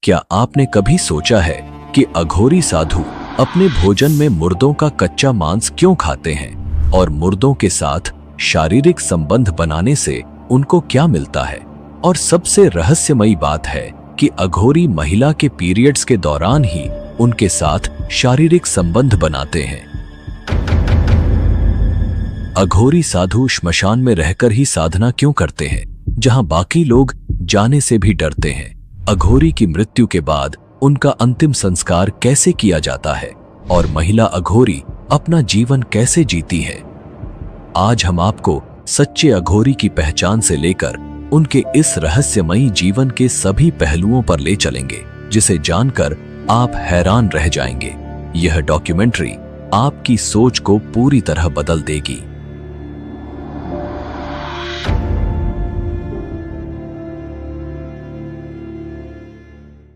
क्या आपने कभी सोचा है कि अघोरी साधु अपने भोजन में मुर्दों का कच्चा मांस क्यों खाते हैं और मुर्दों के साथ शारीरिक संबंध बनाने से उनको क्या मिलता है? और सबसे रहस्यमयी बात है कि अघोरी महिला के पीरियड्स के दौरान ही उनके साथ शारीरिक संबंध बनाते हैं। अघोरी साधु श्मशान में रहकर ही साधना क्यों करते हैं, जहां बाकी लोग जाने से भी डरते हैं? अघोरी की मृत्यु के बाद उनका अंतिम संस्कार कैसे किया जाता है और महिला अघोरी अपना जीवन कैसे जीती है? आज हम आपको सच्चे अघोरी की पहचान से लेकर उनके इस रहस्यमयी जीवन के सभी पहलुओं पर ले चलेंगे, जिसे जानकर आप हैरान रह जाएंगे। यह डॉक्यूमेंट्री आपकी सोच को पूरी तरह बदल देगी।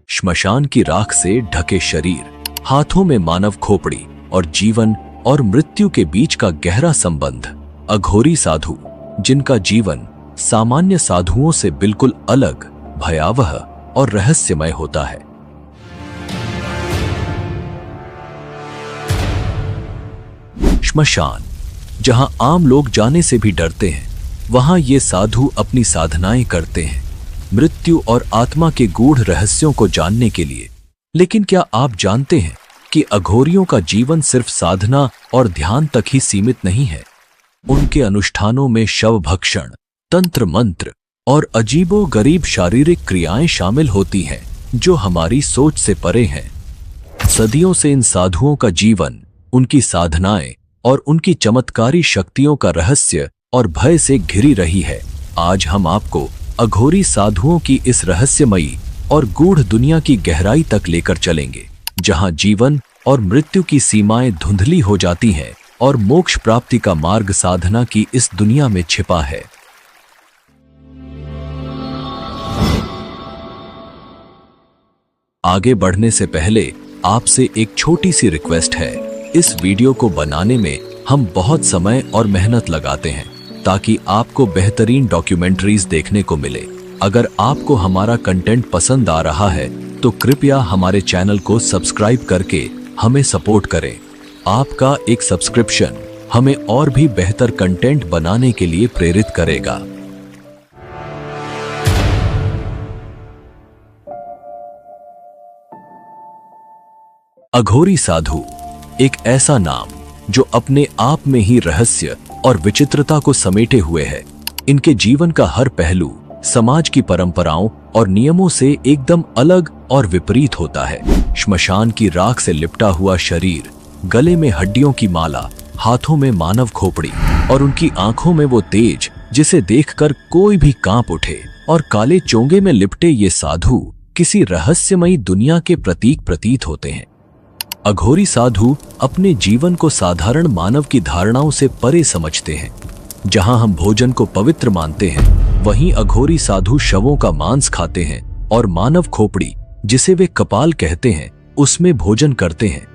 श्मशान की राख से ढके शरीर, हाथों में मानव खोपड़ी और जीवन और मृत्यु के बीच का गहरा संबंध। अघोरी साधु, जिनका जीवन सामान्य साधुओं से बिल्कुल अलग, भयावह और रहस्यमय होता है। श्मशान, जहां आम लोग जाने से भी डरते हैं, वहां ये साधु अपनी साधनाएं करते हैं, मृत्यु और आत्मा के गूढ़ रहस्यों को जानने के लिए। लेकिन क्या आप जानते हैं कि अघोरियों का जीवन सिर्फ साधना और ध्यान तक ही सीमित नहीं है? उनके अनुष्ठानों में शव भक्षण, तंत्र मंत्र और अजीबोगरीब शारीरिक क्रियाएं शामिल होती हैं, जो हमारी सोच से परे हैं। सदियों से इन साधुओं का जीवन, उनकी साधनाएं और उनकी चमत्कारी शक्तियों का रहस्य और भय से घिरी रही है। आज हम आपको अघोरी साधुओं की इस रहस्यमयी और गूढ़ दुनिया की गहराई तक लेकर चलेंगे, जहां जीवन और मृत्यु की सीमाएं धुंधली हो जाती हैं और मोक्ष प्राप्ति का मार्ग साधना की इस दुनिया में छिपा है। आगे बढ़ने से पहले आपसे एक छोटी सी रिक्वेस्ट है। इस वीडियो को बनाने में हम बहुत समय और मेहनत लगाते हैं ताकि आपको बेहतरीन डॉक्यूमेंट्रीज देखने को मिले। अगर आपको हमारा कंटेंट पसंद आ रहा है तो कृपया हमारे चैनल को सब्सक्राइब करके हमें सपोर्ट करें। आपका एक सब्सक्रिप्शन हमें और भी बेहतर कंटेंट बनाने के लिए प्रेरित करेगा। अघोरी साधु एक ऐसा नाम जो अपने आप में ही रहस्य और विचित्रता को समेटे हुए है। इनके जीवन का हर पहलू समाज की परंपराओं और नियमों से एकदम अलग और विपरीत होता है। श्मशान की राख से लिपटा हुआ शरीर, गले में हड्डियों की माला, हाथों में मानव खोपड़ी और उनकी आंखों में वो तेज जिसे देखकर कोई भी कांप उठे। और काले चोंगे में लिपटे ये साधु किसी रहस्यमयी दुनिया के प्रतीक प्रतीत होते हैं। अघोरी साधु अपने जीवन को साधारण मानव की धारणाओं से परे समझते हैं। जहां हम भोजन को पवित्र मानते हैं, वहीं अघोरी साधु शवों का मांस खाते हैं और मानव खोपड़ी, जिसे वे कपाल कहते हैं, उसमें भोजन करते हैं।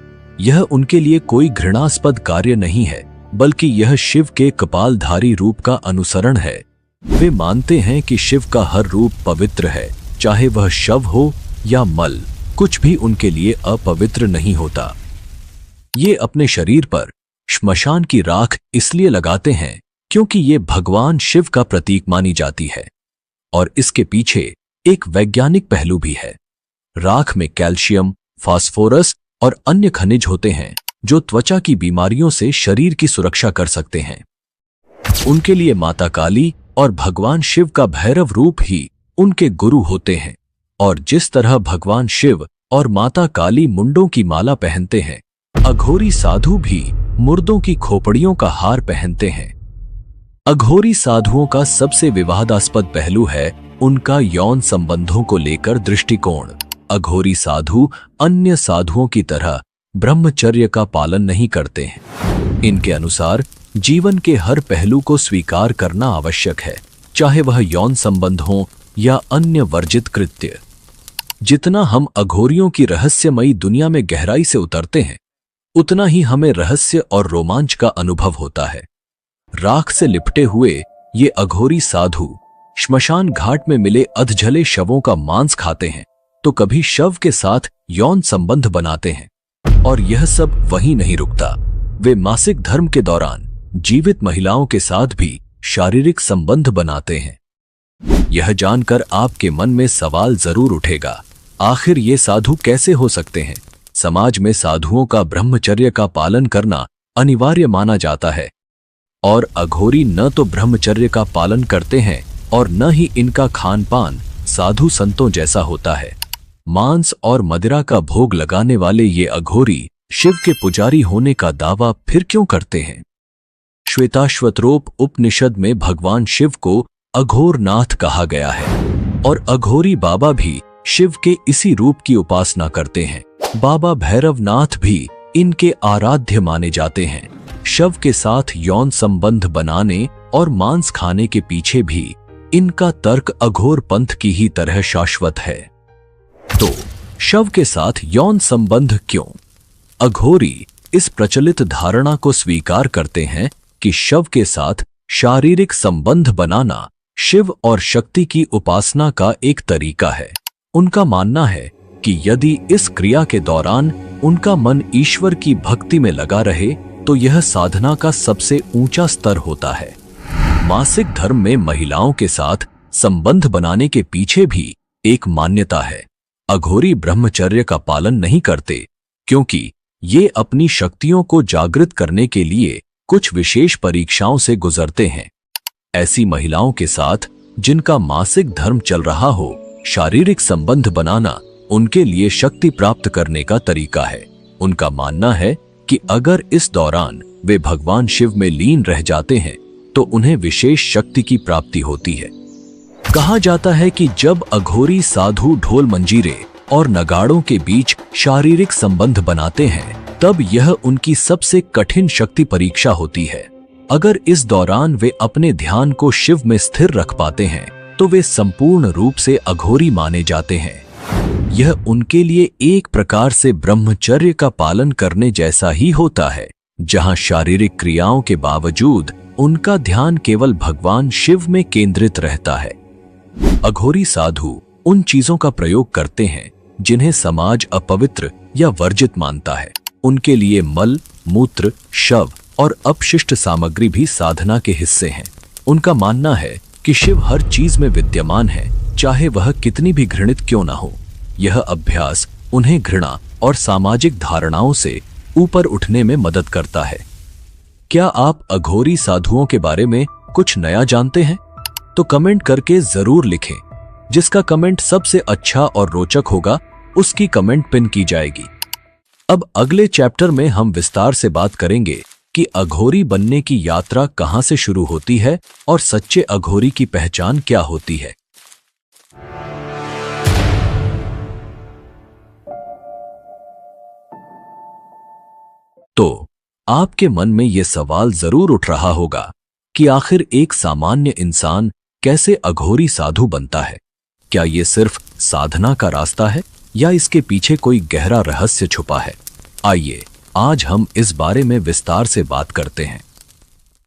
यह उनके लिए कोई घृणास्पद कार्य नहीं है, बल्कि यह शिव के कपालधारी रूप का अनुसरण है। वे मानते हैं कि शिव का हर रूप पवित्र है, चाहे वह शव हो या मल, कुछ भी उनके लिए अपवित्र नहीं होता। ये अपने शरीर पर श्मशान की राख इसलिए लगाते हैं क्योंकि ये भगवान शिव का प्रतीक मानी जाती है। और इसके पीछे एक वैज्ञानिक पहलू भी है। राख में कैल्शियम, फास्फोरस और अन्य खनिज होते हैं जो त्वचा की बीमारियों से शरीर की सुरक्षा कर सकते हैं। उनके लिए माता काली और भगवान शिव का भैरव रूप ही उनके गुरु होते हैं। और जिस तरह भगवान शिव और माता काली मुंडों की माला पहनते हैं, अघोरी साधु भी मुर्दों की खोपड़ियों का हार पहनते हैं। अघोरी साधुओं का सबसे विवादास्पद पहलू है उनका यौन संबंधों को लेकर दृष्टिकोण। अघोरी साधु अन्य साधुओं की तरह ब्रह्मचर्य का पालन नहीं करते हैं। इनके अनुसार जीवन के हर पहलू को स्वीकार करना आवश्यक है, चाहे वह यौन संबंध हो या अन्य वर्जित कृत्य। जितना हम अघोरियों की रहस्यमयी दुनिया में गहराई से उतरते हैं, उतना ही हमें रहस्य और रोमांच का अनुभव होता है। राख से लिपटे हुए ये अघोरी साधु श्मशान घाट में मिले अधजले शवों का मांस खाते हैं तो कभी शव के साथ यौन संबंध बनाते हैं। और यह सब वहीं नहीं रुकता, वे मासिक धर्म के दौरान जीवित महिलाओं के साथ भी शारीरिक संबंध बनाते हैं। यह जानकर आपके मन में सवाल जरूर उठेगा, आखिर ये साधु कैसे हो सकते हैं? समाज में साधुओं का ब्रह्मचर्य का पालन करना अनिवार्य माना जाता है, और अघोरी न तो ब्रह्मचर्य का पालन करते हैं और न ही इनका खान पान साधु संतों जैसा होता है। मांस और मदिरा का भोग लगाने वाले ये अघोरी शिव के पुजारी होने का दावा फिर क्यों करते हैं? श्वेताश्वतरोप उपनिषद में भगवान शिव को अघोरनाथ कहा गया है, और अघोरी बाबा भी शिव के इसी रूप की उपासना करते हैं। बाबा भैरवनाथ भी इनके आराध्य माने जाते हैं। शव के साथ यौन संबंध बनाने और मांस खाने के पीछे भी इनका तर्क अघोर पंथ की ही तरह शाश्वत है। तो शव के साथ यौन संबंध क्यों? अघोरी इस प्रचलित धारणा को स्वीकार करते हैं कि शव के साथ शारीरिक संबंध बनाना शिव और शक्ति की उपासना का एक तरीका है। उनका मानना है कि यदि इस क्रिया के दौरान उनका मन ईश्वर की भक्ति में लगा रहे तो यह साधना का सबसे ऊंचा स्तर होता है। मासिक धर्म में महिलाओं के साथ संबंध बनाने के पीछे भी एक मान्यता है। अघोरी ब्रह्मचर्य का पालन नहीं करते क्योंकि ये अपनी शक्तियों को जागृत करने के लिए कुछ विशेष परीक्षाओं से गुजरते हैं। ऐसी महिलाओं के साथ जिनका मासिक धर्म चल रहा हो, शारीरिक संबंध बनाना उनके लिए शक्ति प्राप्त करने का तरीका है। उनका मानना है कि अगर इस दौरान वे भगवान शिव में लीन रह जाते हैं तो उन्हें विशेष शक्ति की प्राप्ति होती है। कहा जाता है कि जब अघोरी साधु ढोल मंजीरे और नगाड़ों के बीच शारीरिक संबंध बनाते हैं तब यह उनकी सबसे कठिन शक्ति परीक्षा होती है। अगर इस दौरान वे अपने ध्यान को शिव में स्थिर रख पाते हैं तो वे संपूर्ण रूप से अघोरी माने जाते हैं। यह उनके लिए एक प्रकार से ब्रह्मचर्य का पालन करने जैसा ही होता है, जहां शारीरिक क्रियाओं के बावजूद उनका ध्यान केवल भगवान शिव में केंद्रित रहता है। अघोरी साधु उन चीजों का प्रयोग करते हैं जिन्हें समाज अपवित्र या वर्जित मानता है। उनके लिए मल, मूत्र, शव और अपशिष्ट सामग्री भी साधना के हिस्से हैं। उनका मानना है कि शिव हर चीज में विद्यमान है, चाहे वह कितनी भी घृणित क्यों ना हो। यह अभ्यास उन्हें घृणा और सामाजिक धारणाओं से ऊपर उठने में मदद करता है। क्या आप अघोरी साधुओं के बारे में कुछ नया जानते हैं? तो कमेंट करके जरूर लिखें। जिसका कमेंट सबसे अच्छा और रोचक होगा उसकी कमेंट पिन की जाएगी। अब अगले चैप्टर में हम विस्तार से बात करेंगे कि अघोरी बनने की यात्रा कहां से शुरू होती है और सच्चे अघोरी की पहचान क्या होती है। तो आपके मन में यह सवाल जरूर उठ रहा होगा कि आखिर एक सामान्य इंसान कैसे अघोरी साधु बनता है? क्या ये सिर्फ साधना का रास्ता है या इसके पीछे कोई गहरा रहस्य छुपा है? आइए आज हम इस बारे में विस्तार से बात करते हैं।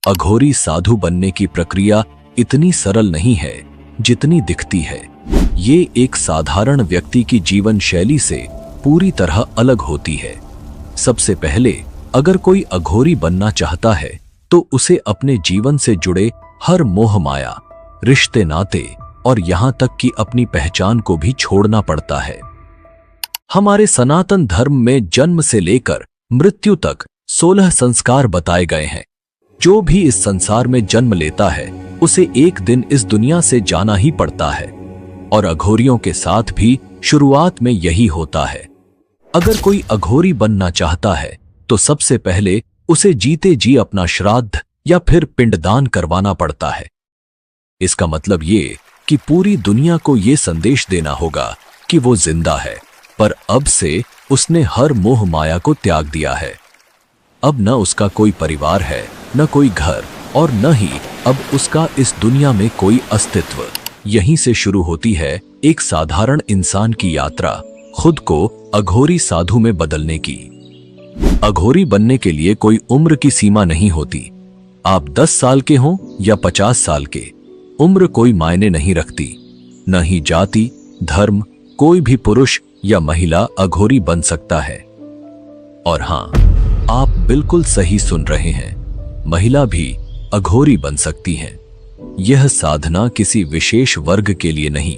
अघोरी साधु बनने की प्रक्रिया इतनी सरल नहीं है जितनी दिखती है। ये एक साधारण व्यक्ति की जीवन शैली से पूरी तरह अलग होती है। सबसे पहले अगर कोई अघोरी बनना चाहता है तो उसे अपने जीवन से जुड़े हर मोह माया, रिश्ते नाते और यहां तक कि अपनी पहचान को भी छोड़ना पड़ता है। हमारे सनातन धर्म में जन्म से लेकर मृत्यु तक 16 संस्कार बताए गए हैं। जो भी इस संसार में जन्म लेता है उसे एक दिन इस दुनिया से जाना ही पड़ता है, और अघोरियों के साथ भी शुरुआत में यही होता है। अगर कोई अघोरी बनना चाहता है तो सबसे पहले उसे जीते जी अपना श्राद्ध या फिर पिंडदान करवाना पड़ता है। इसका मतलब ये कि पूरी दुनिया को ये संदेश देना होगा कि वो जिंदा है, पर अब से उसने हर मोह माया को त्याग दिया है। अब न उसका कोई परिवार है, न कोई घर, और न ही अब उसका इस दुनिया में कोई अस्तित्व। यहीं से शुरू होती है एक साधारण इंसान की यात्रा, खुद को अघोरी साधु में बदलने की। अघोरी बनने के लिए कोई उम्र की सीमा नहीं होती। आप 10 साल के हों या 50 साल के, उम्र कोई मायने नहीं रखती। न ही जाति, धर्म, कोई भी पुरुष या महिला अघोरी बन सकता है। और हां, आप बिल्कुल सही सुन रहे हैं, महिला भी अघोरी बन सकती हैं। यह साधना किसी विशेष वर्ग के लिए नहीं,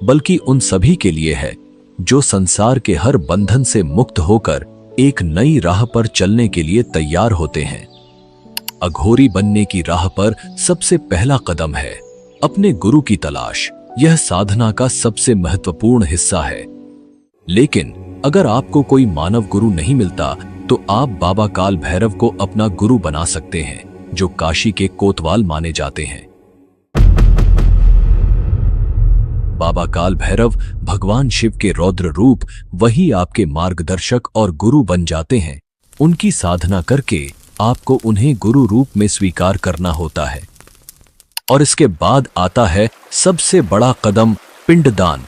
बल्कि उन सभी के लिए है जो संसार के हर बंधन से मुक्त होकर एक नई राह पर चलने के लिए तैयार होते हैं। अघोरी बनने की राह पर सबसे पहला कदम है अपने गुरु की तलाश। यह साधना का सबसे महत्वपूर्ण हिस्सा है। लेकिन अगर आपको कोई मानव गुरु नहीं मिलता तो आप बाबा काल भैरव को अपना गुरु बना सकते हैं, जो काशी के कोतवाल माने जाते हैं। बाबा काल भैरव भगवान शिव के रौद्र रूप, वही आपके मार्गदर्शक और गुरु बन जाते हैं। उनकी साधना करके आपको उन्हें गुरु रूप में स्वीकार करना होता है। और इसके बाद आता है सबसे बड़ा कदम, पिंडदान,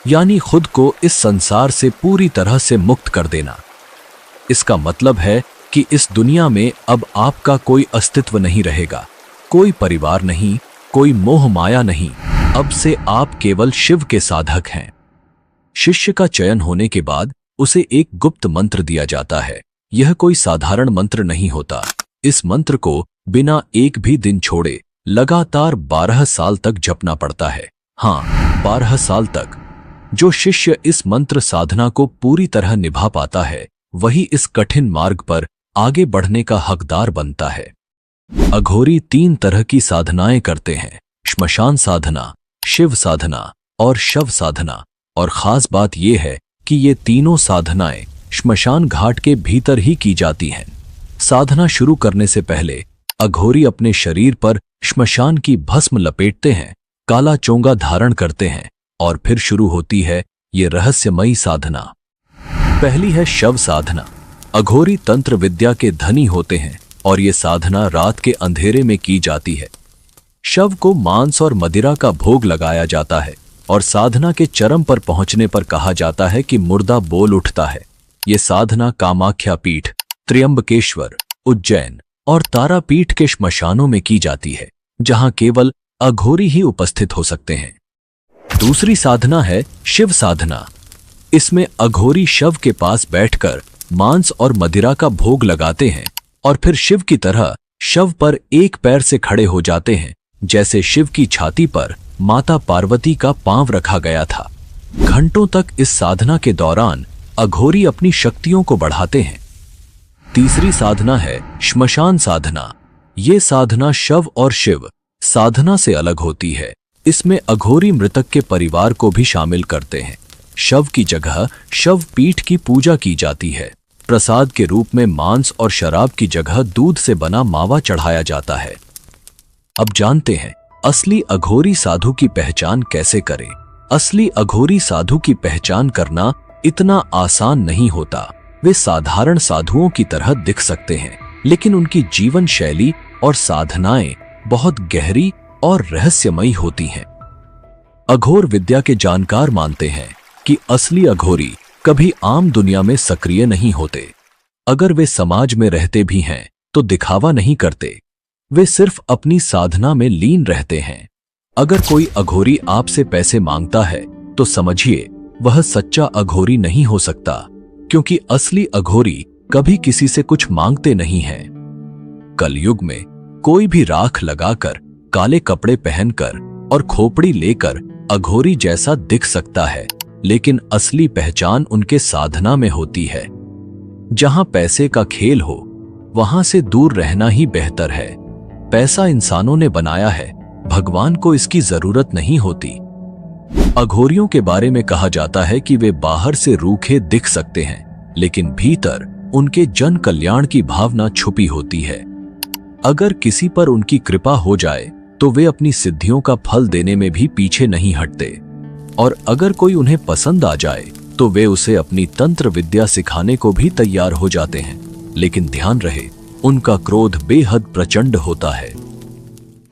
यानी खुद को इस संसार से पूरी तरह से मुक्त कर देना। इसका मतलब है कि इस दुनिया में अब आपका कोई अस्तित्व नहीं रहेगा, कोई परिवार नहीं, कोई मोह माया नहीं। अब से आप केवल शिव के साधक हैं। शिष्य का चयन होने के बाद उसे एक गुप्त मंत्र दिया जाता है। यह कोई साधारण मंत्र नहीं होता। इस मंत्र को बिना एक भी दिन छोड़े लगातार 12 साल तक जपना पड़ता है। हाँ, 12 साल तक। जो शिष्य इस मंत्र साधना को पूरी तरह निभा पाता है, वही इस कठिन मार्ग पर आगे बढ़ने का हकदार बनता है। अघोरी 3 तरह की साधनाएं करते हैं: श्मशान साधना, शिव साधना और शव साधना। और खास बात यह है कि ये तीनों साधनाएं श्मशान घाट के भीतर ही की जाती हैं। साधना शुरू करने से पहले अघोरी अपने शरीर पर श्मशान की भस्म लपेटते हैं, काला चोंगा धारण करते हैं और फिर शुरू होती है ये रहस्यमयी साधना। पहली है शव साधना। अघोरी तंत्र विद्या के धनी होते हैं और ये साधना रात के अंधेरे में की जाती है। शव को मांस और मदिरा का भोग लगाया जाता है और साधना के चरम पर पहुंचने पर कहा जाता है कि मुर्दा बोल उठता है। ये साधना कामाख्या पीठ, त्र्यंबकेश्वर, उज्जैन और तारापीठ के श्मशानों में की जाती है, जहां केवल अघोरी ही उपस्थित हो सकते हैं। दूसरी साधना है शिव साधना। इसमें अघोरी शव के पास बैठकर मांस और मदिरा का भोग लगाते हैं और फिर शिव की तरह शव पर एक पैर से खड़े हो जाते हैं, जैसे शिव की छाती पर माता पार्वती का पांव रखा गया था। घंटों तक इस साधना के दौरान अघोरी अपनी शक्तियों को बढ़ाते हैं। तीसरी साधना है श्मशान साधना। ये साधना शव और शिव साधना से अलग होती है। इसमें अघोरी मृतक के परिवार को भी शामिल करते हैं। शव की जगह शव पीठ की पूजा की जाती है। प्रसाद के रूप में मांस और शराब की जगह दूध से बना मावा चढ़ाया जाता है। अब जानते हैं असली अघोरी साधु की पहचान कैसे करें। असली अघोरी साधु की पहचान करना इतना आसान नहीं होता। वे साधारण साधुओं की तरह दिख सकते हैं, लेकिन उनकी जीवन शैली और साधनाएं बहुत गहरी और रहस्यमयी होती हैं। अघोर विद्या के जानकार मानते हैं कि असली अघोरी कभी आम दुनिया में सक्रिय नहीं होते। अगर वे समाज में रहते भी हैं तो दिखावा नहीं करते। वे सिर्फ अपनी साधना में लीन रहते हैं। अगर कोई अघोरी आपसे पैसे मांगता है तो समझिए वह सच्चा अघोरी नहीं हो सकता, क्योंकि असली अघोरी कभी किसी से कुछ मांगते नहीं हैं। कलयुग में कोई भी राख लगाकर, काले कपड़े पहनकर और खोपड़ी लेकर अघोरी जैसा दिख सकता है, लेकिन असली पहचान उनके साधना में होती है। जहां पैसे का खेल हो, वहां से दूर रहना ही बेहतर है। पैसा इंसानों ने बनाया है, भगवान को इसकी जरूरत नहीं होती। अघोरियों के बारे में कहा जाता है कि वे बाहर से रूखे दिख सकते हैं, लेकिन भीतर उनके जन कल्याण की भावना छुपी होती है। अगर किसी पर उनकी कृपा हो जाए तो वे अपनी सिद्धियों का फल देने में भी पीछे नहीं हटते, और अगर कोई उन्हें पसंद आ जाए तो वे उसे अपनी तंत्र विद्या सिखाने को भी तैयार हो जाते हैं। लेकिन ध्यान रहे, उनका क्रोध बेहद प्रचंड होता है।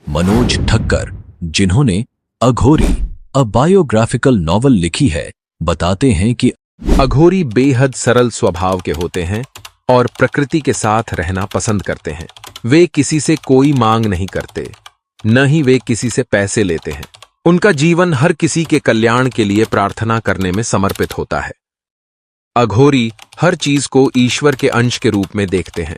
मनोज ठक्कर, जिन्होंने अघोरी अ बायोग्राफिकल नॉवल लिखी है, बताते हैं कि अघोरी बेहद सरल स्वभाव के होते हैं और प्रकृति के साथ रहना पसंद करते हैं। वे किसी से कोई मांग नहीं करते, न ही वे किसी से पैसे लेते हैं। उनका जीवन हर किसी के कल्याण के लिए प्रार्थना करने में समर्पित होता है। अघोरी हर चीज को ईश्वर के अंश के रूप में देखते हैं।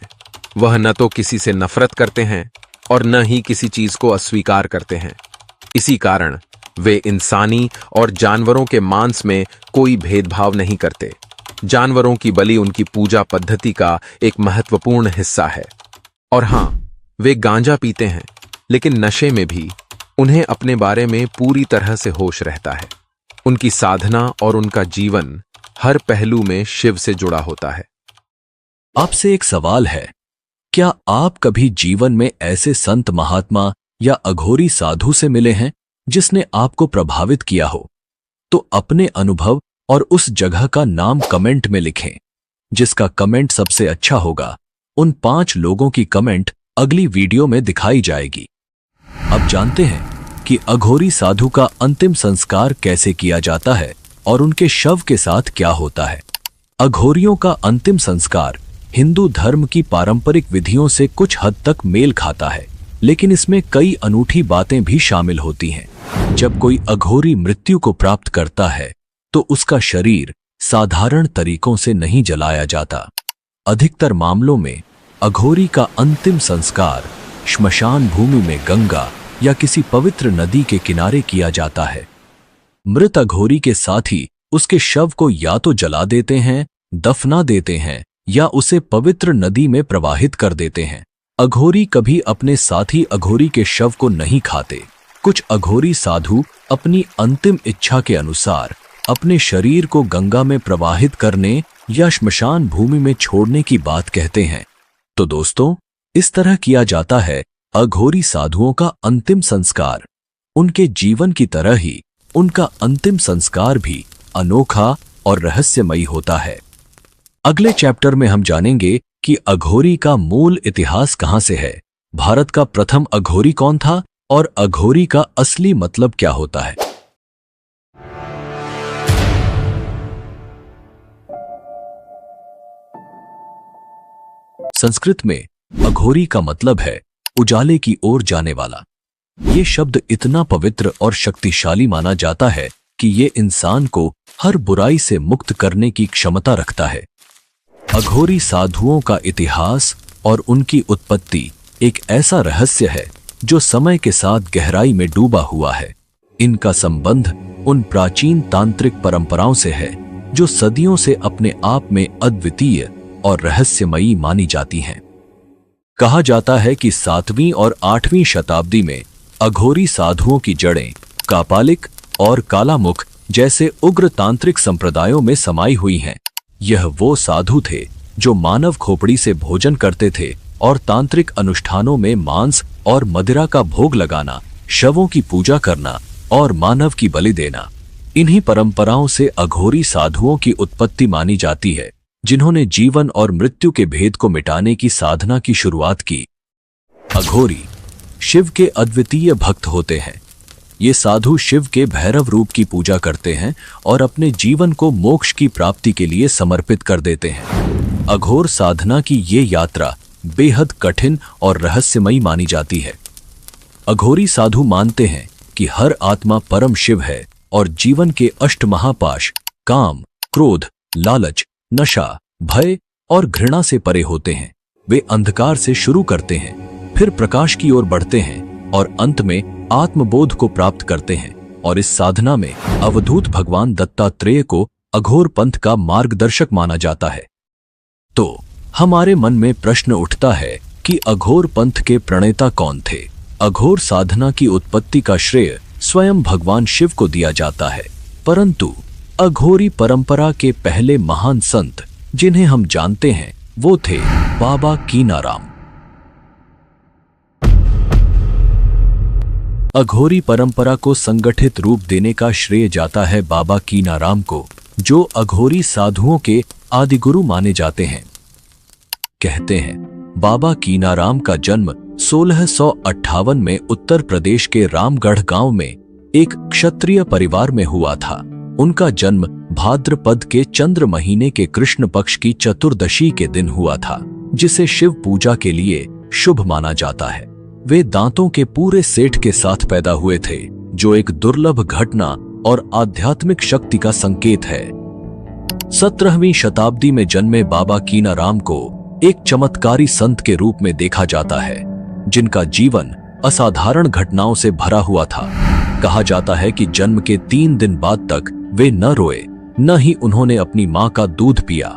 वह न तो किसी से नफरत करते हैं और न ही किसी चीज को अस्वीकार करते हैं। इसी कारण वे इंसानी और जानवरों के मांस में कोई भेदभाव नहीं करते। जानवरों की बलि उनकी पूजा पद्धति का एक महत्वपूर्ण हिस्सा है। और हां, वे गांजा पीते हैं, लेकिन नशे में भी उन्हें अपने बारे में पूरी तरह से होश रहता है। उनकी साधना और उनका जीवन हर पहलू में शिव से जुड़ा होता है। आपसे एक सवाल है, क्या आप कभी जीवन में ऐसे संत महात्मा या अघोरी साधु से मिले हैं जिसने आपको प्रभावित किया हो? तो अपने अनुभव और उस जगह का नाम कमेंट में लिखें। जिसका कमेंट सबसे अच्छा होगा, उन 5 लोगों की कमेंट अगली वीडियो में दिखाई जाएगी। अब जानते हैं कि अघोरी साधु का अंतिम संस्कार कैसे किया जाता है और उनके शव के साथ क्या होता है। अघोरियों का अंतिम संस्कार हिंदू धर्म की पारंपरिक विधियों से कुछ हद तक मेल खाता है, लेकिन इसमें कई अनूठी बातें भी शामिल होती हैं। जब कोई अघोरी मृत्यु को प्राप्त करता है तो उसका शरीर साधारण तरीकों से नहीं जलाया जाता। अधिकतर मामलों में अघोरी का अंतिम संस्कार श्मशान भूमि में गंगा या किसी पवित्र नदी के किनारे किया जाता है। मृत अघोरी के साथी उसके शव को या तो जला देते हैं, दफना देते हैं या उसे पवित्र नदी में प्रवाहित कर देते हैं। अघोरी कभी अपने साथी अघोरी के शव को नहीं खाते। कुछ अघोरी साधु अपनी अंतिम इच्छा के अनुसार अपने शरीर को गंगा में प्रवाहित करने या श्मशान भूमि में छोड़ने की बात कहते हैं। तो दोस्तों, इस तरह किया जाता है अघोरी साधुओं का अंतिम संस्कार। उनके जीवन की तरह ही उनका अंतिम संस्कार भी अनोखा और रहस्यमयी होता है। अगले चैप्टर में हम जानेंगे कि अघोरी का मूल इतिहास कहां से है, भारत का प्रथम अघोरी कौन था और अघोरी का असली मतलब क्या होता है। संस्कृत में अघोरी का मतलब है उजाले की ओर जाने वाला। ये शब्द इतना पवित्र और शक्तिशाली माना जाता है कि ये इंसान को हर बुराई से मुक्त करने की क्षमता रखता है। अघोरी साधुओं का इतिहास और उनकी उत्पत्ति एक ऐसा रहस्य है जो समय के साथ गहराई में डूबा हुआ है। इनका संबंध उन प्राचीन तांत्रिक परंपराओं से है जो सदियों से अपने आप में अद्वितीय और रहस्यमयी मानी जाती हैं। कहा जाता है कि 7वीं और 8वीं शताब्दी में अघोरी साधुओं की जड़ें कापालिक और कालामुख जैसे उग्र तांत्रिक संप्रदायों में समाई हुई हैं। यह वो साधु थे जो मानव खोपड़ी से भोजन करते थे और तांत्रिक अनुष्ठानों में मांस और मदिरा का भोग लगाना, शवों की पूजा करना और मानव की बलि देना। इन्हीं परंपराओं से अघोरी साधुओं की उत्पत्ति मानी जाती है, जिन्होंने जीवन और मृत्यु के भेद को मिटाने की साधना की शुरुआत की। अघोरी शिव के अद्वितीय भक्त होते हैं। ये साधु शिव के भैरव रूप की पूजा करते हैं और अपने जीवन को मोक्ष की प्राप्ति के लिए समर्पित कर देते हैं। अघोर साधना की ये यात्रा बेहद कठिन और रहस्यमयी मानी जाती है। अघोरी साधु मानते हैं कि हर आत्मा परम शिव है और जीवन के 8 महापाश काम, क्रोध, लालच, नशा, भय और घृणा से परे होते हैं। वे अंधकार से शुरू करते हैं, फिर प्रकाश की ओर बढ़ते हैं और अंत में आत्मबोध को प्राप्त करते हैं। और इस साधना में अवधूत भगवान दत्तात्रेय को अघोर पंथ का मार्गदर्शक माना जाता है। तो हमारे मन में प्रश्न उठता है कि अघोर पंथ के प्रणेता कौन थे। अघोर साधना की उत्पत्ति का श्रेय स्वयं भगवान शिव को दिया जाता है, परंतु अघोरी परंपरा के पहले महान संत जिन्हें हम जानते हैं वो थे बाबा कीनाराम। अघोरी परंपरा को संगठित रूप देने का श्रेय जाता है बाबा कीनाराम को, जो अघोरी साधुओं के आदिगुरु माने जाते हैं। कहते हैं बाबा कीनाराम का जन्म 1658 में उत्तर प्रदेश के रामगढ़ गांव में एक क्षत्रिय परिवार में हुआ था। उनका जन्म भाद्रपद के चंद्र महीने के कृष्ण पक्ष की चतुर्दशी के दिन हुआ था, जिसे शिव पूजा के लिए शुभ माना जाता है। वे दांतों के पूरे सेट के साथ पैदा हुए थे। जो एक दुर्लभ घटना और आध्यात्मिक शक्ति का संकेत है। 17वीं शताब्दी में जन्मे बाबा कीनाराम को एक चमत्कारी संत के रूप में देखा जाता है, जिनका जीवन असाधारण घटनाओं से भरा हुआ था। कहा जाता है कि जन्म के 3 दिन बाद तक वे न रोए, न ही उन्होंने अपनी मां का दूध पिया।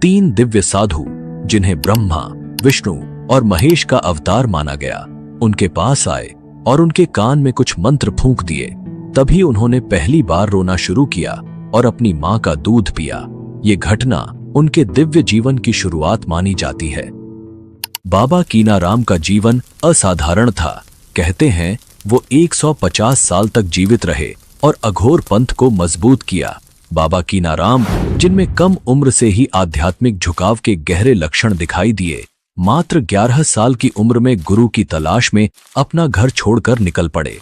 3 दिव्य साधु, जिन्हें ब्रह्मा, विष्णु और महेश का अवतार माना गया, उनके पास आए और उनके कान में कुछ मंत्र फूंक दिए। तभी उन्होंने पहली बार रोना शुरू किया और अपनी मां का दूध पिया। ये घटना उनके दिव्य जीवन की शुरुआत मानी जाती है। बाबा कीनाराम का जीवन असाधारण था। कहते हैं वो 150 साल तक जीवित रहे और अघोर पंथ को मजबूत किया। बाबा कीनाराम, जिनमें कम उम्र से ही आध्यात्मिक झुकाव के गहरे लक्षण दिखाई दिए, मात्र 11 साल की उम्र में गुरु की तलाश में अपना घर छोड़कर निकल पड़े।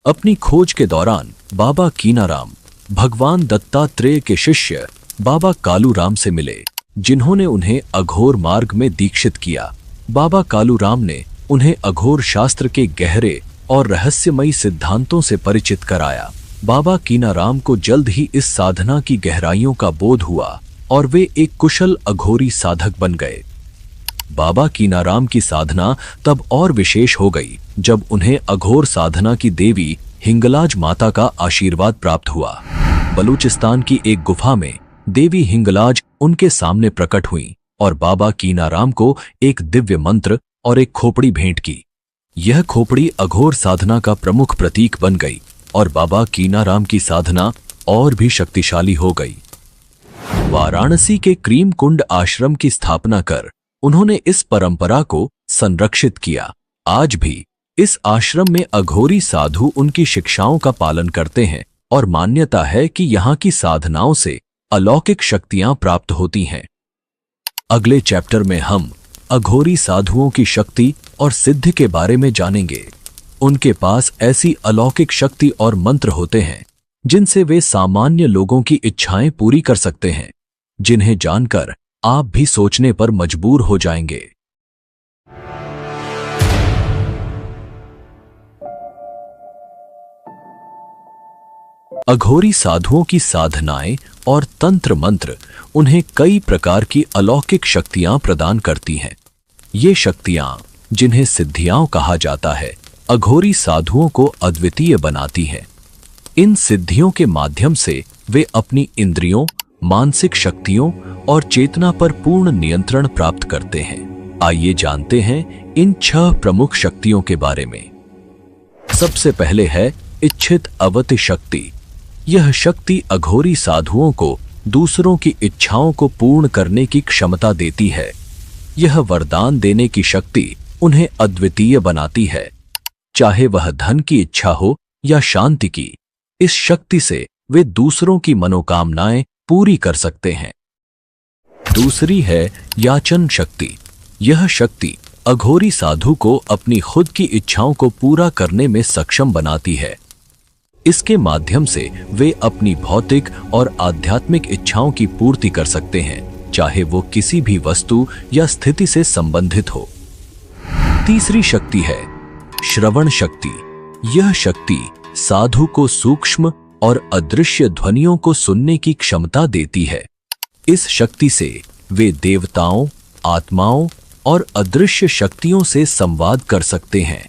अपनी खोज के दौरान बाबा कीनाराम भगवान दत्तात्रेय के शिष्य बाबा कालूराम से मिले, जिन्होंने उन्हें अघोर मार्ग में दीक्षित किया। बाबा कालूराम ने उन्हें अघोर शास्त्र के गहरे और रहस्यमयी सिद्धांतों से परिचित कराया। बाबा कीनाराम को जल्द ही इस साधना की गहराइयों का बोध हुआ और वे एक कुशल अघोरी साधक बन गए। बाबा कीनाराम की साधना तब और विशेष हो गई जब उन्हें अघोर साधना की देवी हिंगलाज माता का आशीर्वाद प्राप्त हुआ। बलूचिस्तान की एक गुफा में देवी हिंगलाज उनके सामने प्रकट हुई और बाबा कीनाराम को एक दिव्य मंत्र और एक खोपड़ी भेंट की। यह खोपड़ी अघोर साधना का प्रमुख प्रतीक बन गई और बाबा कीनाराम की साधना और भी शक्तिशाली हो गई। वाराणसी के क्रीम कुंड आश्रम की स्थापना कर उन्होंने इस परंपरा को संरक्षित किया। आज भी इस आश्रम में अघोरी साधु उनकी शिक्षाओं का पालन करते हैं और मान्यता है कि यहाँ की साधनाओं से अलौकिक शक्तियां प्राप्त होती हैं। अगले चैप्टर में हम अघोरी साधुओं की शक्ति और सिद्धि के बारे में जानेंगे। उनके पास ऐसी अलौकिक शक्ति और मंत्र होते हैं जिनसे वे सामान्य लोगों की इच्छाएं पूरी कर सकते हैं, जिन्हें जानकर आप भी सोचने पर मजबूर हो जाएंगे। अघोरी साधुओं की साधनाएं और तंत्र मंत्र उन्हें कई प्रकार की अलौकिक शक्तियां प्रदान करती हैं। ये शक्तियां, जिन्हें सिद्धियां कहा जाता है, अघोरी साधुओं को अद्वितीय बनाती हैं। इन सिद्धियों के माध्यम से वे अपनी इंद्रियों, मानसिक शक्तियों और चेतना पर पूर्ण नियंत्रण प्राप्त करते हैं। आइए जानते हैं इन 6 प्रमुख शक्तियों के बारे में। सबसे पहले है इच्छित अवति शक्ति। यह शक्ति अघोरी साधुओं को दूसरों की इच्छाओं को पूर्ण करने की क्षमता देती है। यह वरदान देने की शक्ति उन्हें अद्वितीय बनाती है, चाहे वह धन की इच्छा हो या शांति की। इस शक्ति से वे दूसरों की मनोकामनाएं पूरी कर सकते हैं। दूसरी है याचन शक्ति। यह शक्ति अघोरी साधु को अपनी खुद की इच्छाओं को पूरा करने में सक्षम बनाती है। इसके माध्यम से वे अपनी भौतिक और आध्यात्मिक इच्छाओं की पूर्ति कर सकते हैं, चाहे वो किसी भी वस्तु या स्थिति से संबंधित हो। तीसरी शक्ति है श्रवण शक्ति। यह शक्ति साधु को सूक्ष्म और अदृश्य ध्वनियों को सुनने की क्षमता देती है। इस शक्ति से वे देवताओं, आत्माओं और अदृश्य शक्तियों से संवाद कर सकते हैं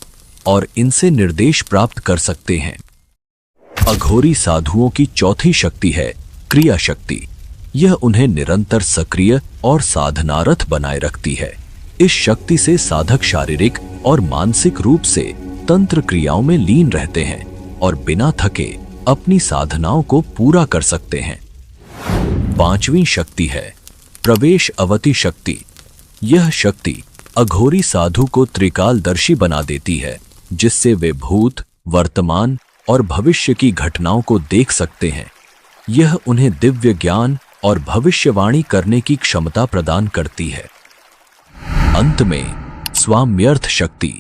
और इनसे निर्देश प्राप्त कर सकते हैं। अघोरी साधुओं की चौथी शक्ति है क्रिया शक्ति। यह उन्हें निरंतर सक्रिय और साधनारत बनाए रखती है। इस शक्ति से साधक शारीरिक और मानसिक रूप से तंत्र क्रियाओं में लीन रहते हैं और बिना थके अपनी साधनाओं को पूरा कर सकते हैं। पांचवी शक्ति है प्रवेश अवति शक्ति। यह शक्ति अघोरी साधु को त्रिकालदर्शी बना देती है, जिससे वे भूत, वर्तमान और भविष्य की घटनाओं को देख सकते हैं। यह उन्हें दिव्य ज्ञान और भविष्यवाणी करने की क्षमता प्रदान करती है। अंत में स्वाम्यर्थ शक्ति।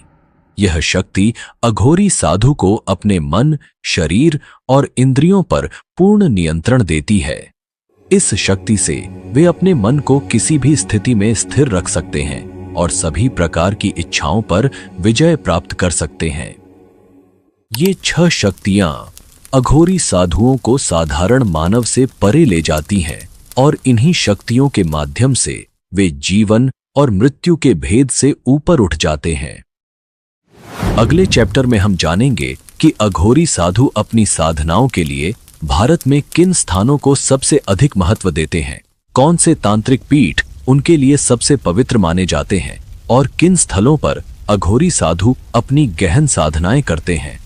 यह शक्ति अघोरी साधु को अपने मन, शरीर और इंद्रियों पर पूर्ण नियंत्रण देती है। इस शक्ति से वे अपने मन को किसी भी स्थिति में स्थिर रख सकते हैं और सभी प्रकार की इच्छाओं पर विजय प्राप्त कर सकते हैं। ये 6 शक्तियां अघोरी साधुओं को साधारण मानव से परे ले जाती हैं और इन्हीं शक्तियों के माध्यम से वे जीवन और मृत्यु के भेद से ऊपर उठ जाते हैं। अगले चैप्टर में हम जानेंगे कि अघोरी साधु अपनी साधनाओं के लिए भारत में किन स्थानों को सबसे अधिक महत्व देते हैं, कौन से तांत्रिक पीठ उनके लिए सबसे पवित्र माने जाते हैं और किन स्थलों पर अघोरी साधु अपनी गहन साधनाएं करते हैं।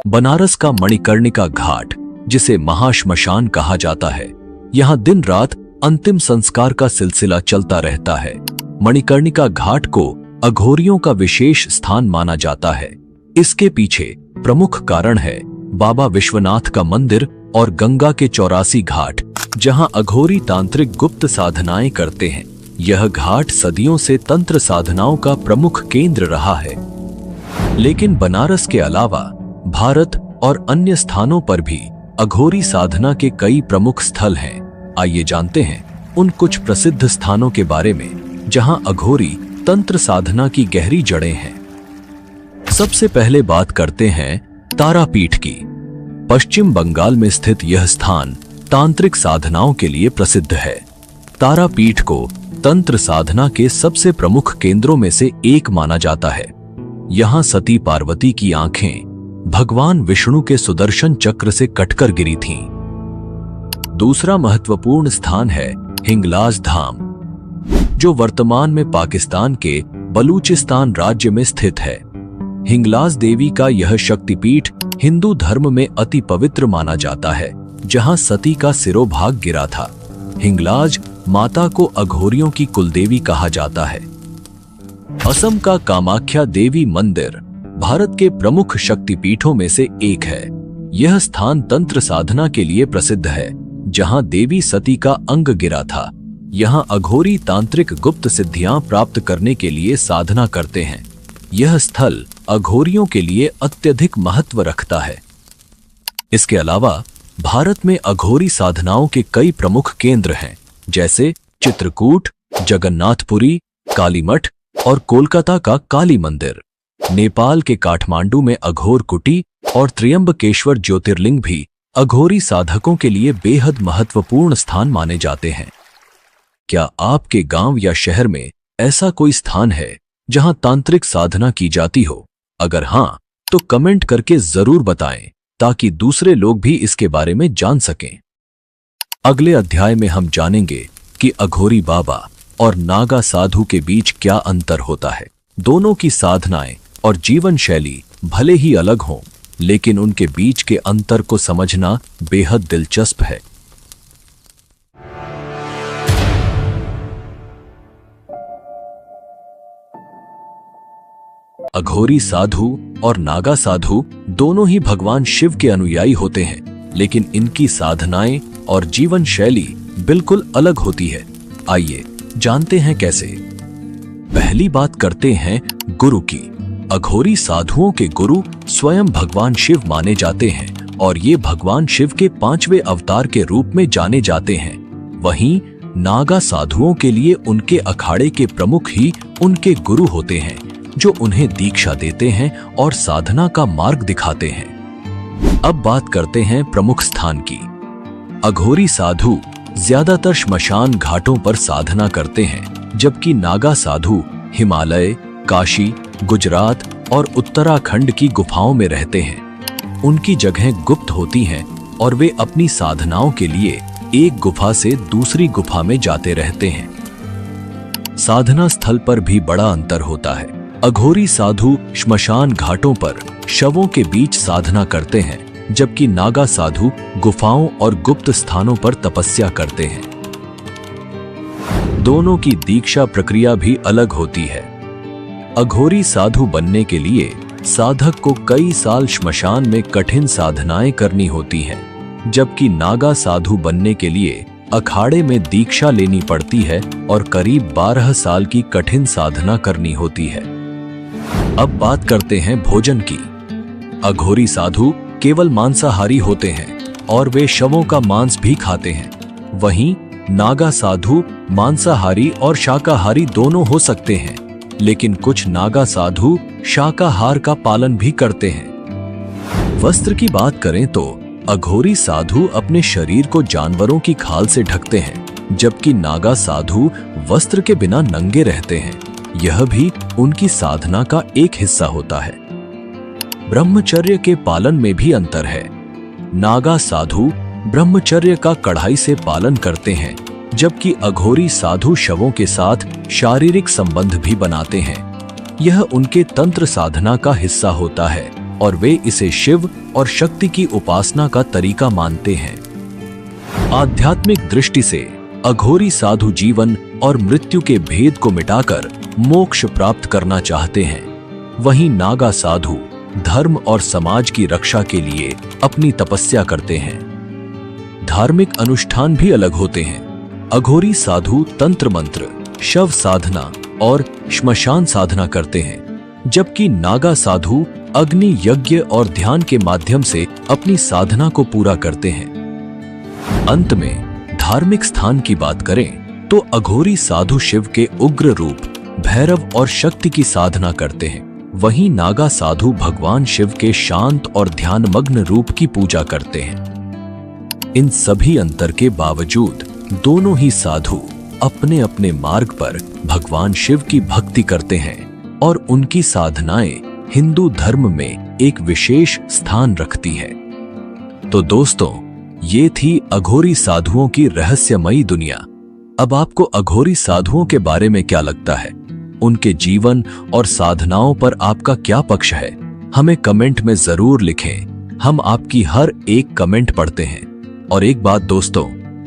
बनारस का मणिकर्णिका घाट, जिसे महाश्मशान कहा जाता है, यहां दिन रात अंतिम संस्कार का सिलसिला चलता रहता है। मणिकर्णिका घाट को अघोरियों का विशेष स्थान माना जाता है। इसके पीछे प्रमुख कारण है बाबा विश्वनाथ का मंदिर और गंगा के 84 घाट, जहां अघोरी तांत्रिक गुप्त साधनाएं करते हैं। यह घाट सदियों से तंत्र साधनाओं का प्रमुख केंद्र रहा है। लेकिन बनारस के अलावा भारत और अन्य स्थानों पर भी अघोरी साधना के कई प्रमुख स्थल हैं। आइए जानते हैं उन कुछ प्रसिद्ध स्थानों के बारे में जहां अघोरी तंत्र साधना की गहरी जड़ें हैं। सबसे पहले बात करते हैं तारापीठ की। पश्चिम बंगाल में स्थित यह स्थान तांत्रिक साधनाओं के लिए प्रसिद्ध है। तारापीठ को तंत्र साधना के सबसे प्रमुख केंद्रों में से एक माना जाता है। यहां सती पार्वती की आंखें भगवान विष्णु के सुदर्शन चक्र से कटकर गिरी थीं। दूसरा महत्वपूर्ण स्थान है हिंगलाज धाम, जो वर्तमान में पाकिस्तान के बलूचिस्तान राज्य में स्थित है। हिंगलाज देवी का यह शक्तिपीठ हिंदू धर्म में अति पवित्र माना जाता है, जहां सती का सिरोभाग गिरा था। हिंगलाज माता को अघोरियों की कुलदेवी कहा जाता है। असम का कामाख्या देवी मंदिर भारत के प्रमुख शक्तिपीठों में से एक है। यह स्थान तंत्र साधना के लिए प्रसिद्ध है, जहां देवी सती का अंग गिरा था। यहां अघोरी तांत्रिक गुप्त सिद्धियां प्राप्त करने के लिए साधना करते हैं। यह स्थल अघोरियों के लिए अत्यधिक महत्व रखता है। इसके अलावा भारत में अघोरी साधनाओं के कई प्रमुख केंद्र हैं, जैसे चित्रकूट, जगन्नाथपुरी, कालीमठ और कोलकाता का काली मंदिर। नेपाल के काठमांडू में अघोर कुटी और त्र्यंबकेश्वर ज्योतिर्लिंग भी अघोरी साधकों के लिए बेहद महत्वपूर्ण स्थान माने जाते हैं। क्या आपके गांव या शहर में ऐसा कोई स्थान है जहां तांत्रिक साधना की जाती हो? अगर हां, तो कमेंट करके जरूर बताएं ताकि दूसरे लोग भी इसके बारे में जान सकें। अगले अध्याय में हम जानेंगे कि अघोरी बाबा और नागा साधु के बीच क्या अंतर होता है। दोनों की साधनाएं और जीवन शैली भले ही अलग हों, लेकिन उनके बीच के अंतर को समझना बेहद दिलचस्प है। अघोरी साधु और नागा साधु दोनों ही भगवान शिव के अनुयायी होते हैं, लेकिन इनकी साधनाएं और जीवन शैली बिल्कुल अलग होती है। आइए जानते हैं कैसे। पहली बात करते हैं गुरु की। अघोरी साधुओं के गुरु स्वयं भगवान शिव माने जाते हैं और ये भगवान शिव के 5वें अवतार के रूप में जाने जाते हैं। वहीं नागा साधुओं के लिए उनके अखाड़े के प्रमुख ही उनके गुरु होते हैं, जो उन्हें दीक्षा देते हैं और साधना का मार्ग दिखाते हैं। अब बात करते हैं प्रमुख स्थान की। अघोरी साधु ज्यादातर श्मशान घाटों पर साधना करते हैं, जबकि नागा साधु हिमालय, काशी, गुजरात और उत्तराखंड की गुफाओं में रहते हैं। उनकी जगहें गुप्त होती हैं और वे अपनी साधनाओं के लिए एक गुफा से दूसरी गुफा में जाते रहते हैं। साधना स्थल पर भी बड़ा अंतर होता है। अघोरी साधु श्मशान घाटों पर शवों के बीच साधना करते हैं, जबकि नागा साधु गुफाओं और गुप्त स्थानों पर तपस्या करते हैं। दोनों की दीक्षा प्रक्रिया भी अलग होती है। अघोरी साधु बनने के लिए साधक को कई साल श्मशान में कठिन साधनाएं करनी होती हैं, जबकि नागा साधु बनने के लिए अखाड़े में दीक्षा लेनी पड़ती है और करीब 12 साल की कठिन साधना करनी होती है। अब बात करते हैं भोजन की। अघोरी साधु केवल मांसाहारी होते हैं और वे शवों का मांस भी खाते हैं। वहीं नागा साधु मांसाहारी और शाकाहारी दोनों हो सकते हैं, लेकिन कुछ नागा साधु शाकाहार का पालन भी करते हैं। वस्त्र की बात करें तो अघोरी साधु अपने शरीर को जानवरों की खाल से ढकते हैं, जबकि नागा साधु वस्त्र के बिना नंगे रहते हैं। यह भी उनकी साधना का एक हिस्सा होता है। ब्रह्मचर्य के पालन में भी अंतर है। नागा साधु ब्रह्मचर्य का कड़ाई से पालन करते हैं, जबकि अघोरी साधु शवों के साथ शारीरिक संबंध भी बनाते हैं। यह उनके तंत्र साधना का हिस्सा होता है और वे इसे शिव और शक्ति की उपासना का तरीका मानते हैं। आध्यात्मिक दृष्टि से अघोरी साधु जीवन और मृत्यु के भेद को मिटाकर मोक्ष प्राप्त करना चाहते हैं। वहीं नागा साधु धर्म और समाज की रक्षा के लिए अपनी तपस्या करते हैं। धार्मिक अनुष्ठान भी अलग होते हैं। अघोरी साधु तंत्र मंत्र, शव साधना और श्मशान साधना करते हैं, जबकि नागा साधु अग्नि यज्ञ और ध्यान के माध्यम से अपनी साधना को पूरा करते हैं। अंत में धार्मिक स्थान की बात करें तो अघोरी साधु शिव के उग्र रूप भैरव और शक्ति की साधना करते हैं। वहीं नागा साधु भगवान शिव के शांत और ध्यानमग्न रूप की पूजा करते हैं। इन सभी अंतर के बावजूद दोनों ही साधु अपने अपने मार्ग पर भगवान शिव की भक्ति करते हैं और उनकी साधनाएं हिंदू धर्म में एक विशेष स्थान रखती है। तो दोस्तों, ये थी अघोरी साधुओं की रहस्यमयी दुनिया। अब आपको अघोरी साधुओं के बारे में क्या लगता है? उनके जीवन और साधनाओं पर आपका क्या पक्ष है? हमें कमेंट में जरूर लिखें। हम आपकी हर एक कमेंट पढ़ते हैं। और एक बात दोस्तों,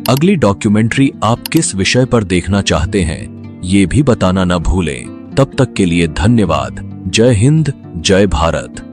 अगली डॉक्यूमेंट्री आप किस विषय पर देखना चाहते हैं, ये भी बताना न भूलें। तब तक के लिए धन्यवाद। जय हिंद, जय भारत।